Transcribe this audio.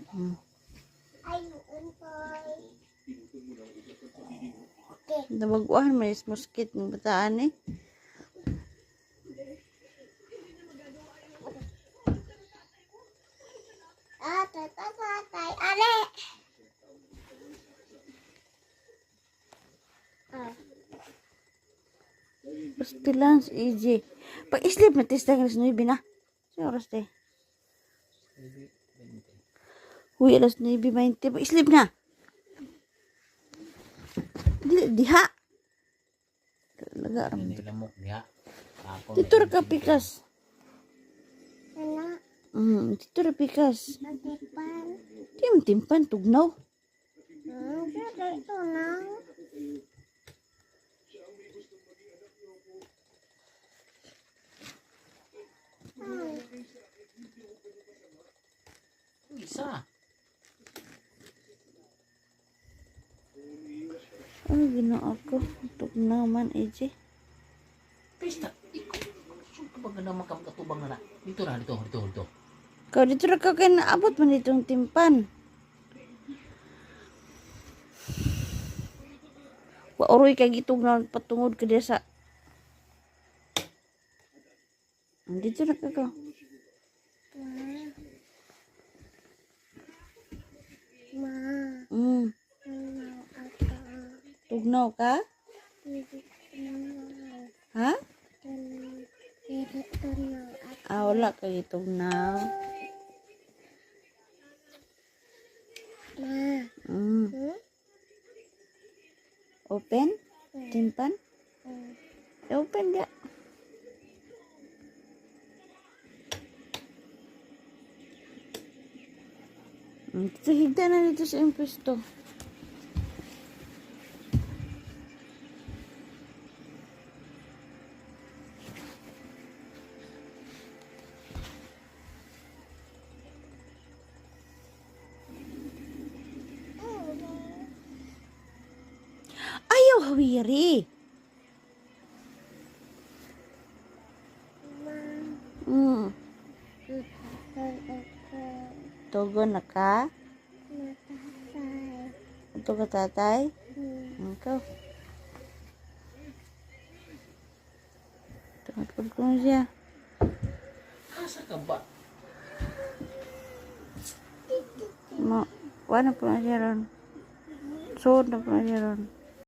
Hmm. Nabaguhan mo is muskit ng bataan eh. Tatay, ale! Basta lang si EJ. Pag-islip na testa ka na 9 na. Sa oras tayo. Uy, alas 9:20. Pag-islip na. Diha. Talaga. Nilamok niya. Dito ra ka pikas. Ano? Dito ra pikas. Nagtipan. Di mo timpan, tugnaw. Dito ito na. Isa. Ay, ginawa ko. Tugnaw man, EJ. Pista. Kapag na makatubang na. Dito na, dito. Kau dito ra ka kaya naabot man itong timpan. Waoroy ka gitog na patungod ka diya sa... Dito ra ka ka. Ma. Ano ata? Tugnaw ka? Ha? Dito na ata. Wala ka gitugnaw. Ma. Open? Timpan? Open dia. Dito higda na dito sa iyong pwesto. Ayaw hawiri. Togo na ka? Ito ka tatay? Ikaw. Tungkol ko na siya. Asa ka ba? Wala po na siya ron. Suod na po na siya ron.